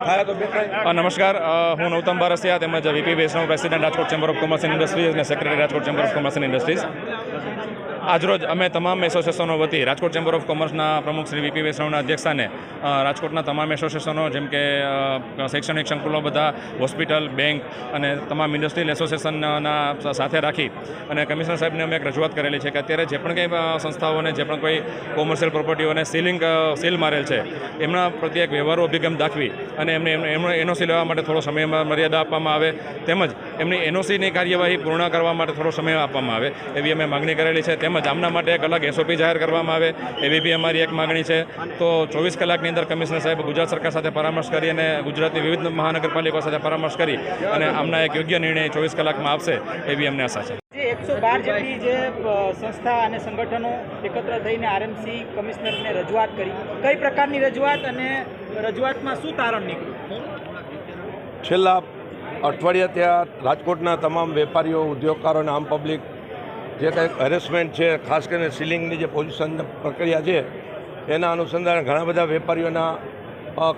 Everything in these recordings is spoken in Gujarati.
નમસ્કાર, હું નૌતમ બારસિયા તેમજ VP Vaishnav, president Rajkot chamber of commerce and industries અને secretary Rajkot chamber of commerce and industries. આજરોજ અમે તમામ એસોસિએશનો વતી રાજકોટ ચેમ્બર ઓફ કોમર્સના પ્રમુખ શ્રી વીપી વૈષ્ણવના અધ્યક્ષસ્થાને રાજકોટના તમામ એસોસિએશનો જેમ કે શૈક્ષણિક સંકુલો, બધા હોસ્પિટલ, બેંક અને તમામ ઇન્ડસ્ટ્રીયલ એસોસિએશનના સાથે રાખી અને કમિશનર સાહેબને અમે એક રજૂઆત કરેલી છે કે અત્યારે જે પણ કંઈ સંસ્થાઓને જે પણ કોઈ કોમર્શિયલ પ્રોપર્ટીઓને સીલ મારેલ છે એમના પ્રત્યે એક વ્યવહારુ અભિગમ દાખવી અને એમને એનઓસી લેવા માટે થોડો સમય મર્યાદા આપવામાં આવે, તેમજ એમની એનઓસીની કાર્યવાહી પૂર્ણ કરવા માટે થોડો સમય આપવામાં આવે એવી અમે માગણી કરેલી છે. તેમજ આમના માટે એક અલગ એસઓપી જાહેર કરવામાં આવે એવી બી અમારી એક માગણી છે. તો 24 કલાકની અંદર કમિશનર સાહેબ ગુજરાત સરકાર સાથે પરામર્શ કરી અને ગુજરાતની વિવિધ મહાનગરપાલિકાઓ સાથે પરામર્શ કરી અને આમના એક યોગ્ય નિર્ણય 24 કલાકમાં આપશે એવી અમને આશા છે. 112 જેટલી જે સંસ્થા અને સંગઠનો એકત્ર થઈને આરએમસી કમિશનરને રજૂઆત કરી, કઈ પ્રકારની રજૂઆત અને રજૂઆતમાં શું તારણ નીકળ્યું? છેલ્લા અઠવાડિયા ત્યાં રાજકોટના તમામ વેપારીઓ, ઉદ્યોગકારો અને આમ પબ્લિક જે કંઈક હેરેસમેન્ટ છે, ખાસ કરીને સીલિંગની જે પોઝિશન પ્રક્રિયા છે એના અનુસંધાને ઘણા બધા વેપારીઓના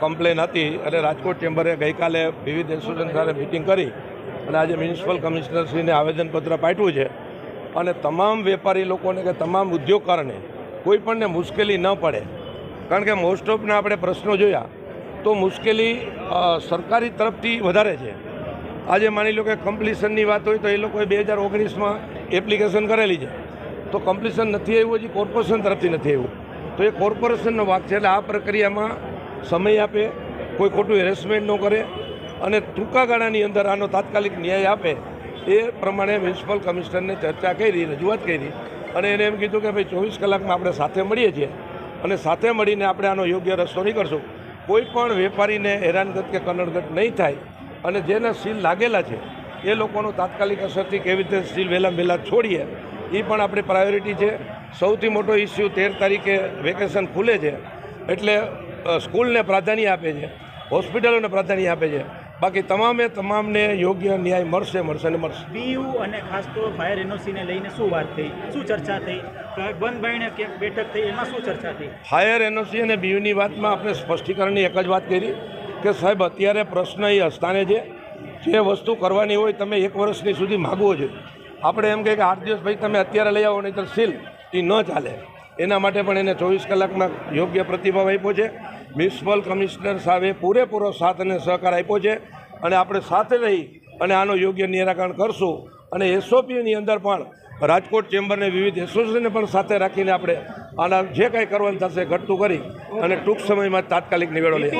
કમ્પ્લેન હતી અને રાજકોટ ચેમ્બરે ગઈકાલે વિવિધ એસોસિએશન સાથે મિટિંગ કરી અને આજે મ્યુનિસિપલ કમિશનરશ્રીને આવેદનપત્ર પાઠવ્યું છે અને તમામ વેપારી લોકોને કે તમામ ઉદ્યોગકારોને કોઈ પણને મુશ્કેલી ન પડે, કારણ કે મોસ્ટ ઓફના આપણે પ્રશ્નો જોયા તો મુશ્કેલી સરકારી તરફથી વધારે છે. આજે માની લો કે કમ્પ્લીશનની વાત હોય તો એ લોકોએ 2019માં એપ્લિકેશન કરેલી છે તો કમ્પ્લીશન નથી આવ્યું, હજી કોર્પોરેશન તરફથી નથી આવ્યું, તો એ કોર્પોરેશનનો વાંક છે. એટલે આ પ્રક્રિયામાં સમય આપે, કોઈ ખોટું હેરેસમેન્ટ ન કરે અને ટૂંકા ગાળાની અંદર આનો તાત્કાલિક ન્યાય આપે એ પ્રમાણે મ્યુનિસિપલ કમિશનરને ચર્ચા કરી, રજૂઆત કરી અને એને એમ કીધું કે ભાઈ 24 કલાકમાં આપણે સાથે મળીએ છીએ અને સાથે મળીને આપણે આનો યોગ્ય રસ્તો નીકળશું. કોઈ પણ વેપારીને હેરાનગત કે કનડગત નહીં થાય અને જેને સીલ લાગેલા છે એ લોકોનું તાત્કાલિક અસરથી કેવી રીતે સીલ વહેલા છોડીએ એ પણ આપણી પ્રાયોરિટી છે. સૌથી મોટો ઇસ્યુ 13 તારીખે વેકેશન ખુલે છે એટલે સ્કૂલને પ્રાધાન્ય આપે છે, હોસ્પિટલોને પ્રાધાન્ય આપે છે. બાકી તમામને યોગ્ય ન્યાય મળશે ને મળશે. બીયુ અને ખાસ તો ફાયર એનઓસીને લઈને શું વાત થઈ, શું ચર્ચા થઈ, બંધ બાઈને બેઠક થઈ, એમાં શું ચર્ચા થઈ? ફાયર એનઓસી અને બીયુની વાતમાં આપણે સ્પષ્ટીકરણની એક જ વાત કરી કે સાહેબ અત્યારે પ્રશ્ન એ અસ્થાને છે, જે વસ્તુ કરવાની હોય તમે 1 વર્ષની સુધી માગવો જોઈએ. આપણે એમ કહીએ કે 8 દિવસ ભાઈ તમે અત્યારે લઈ આવો નહીં તો સીલ એ ન ચાલે. એના માટે પણ એને 24 કલાકમાં યોગ્ય પ્રતિભાવ આપ્યો છે. મ્યુનિસિપલ કમિશનર સાહેબે પૂરેપૂરો સાથ અને સહકાર આપ્યો છે અને આપણે સાથે રહી અને આનો યોગ્ય નિરાકરણ કરશું. અને એસઓપીની અંદર પણ રાજકોટ ચેમ્બરને વિવિધ એસોસિએશનને પણ સાથે રાખીને આપણે આના જે કાંઈ કરવાનું થશે ઘટતું કરી અને ટૂંક સમયમાં તાત્કાલિક નિવેડો લઈએ.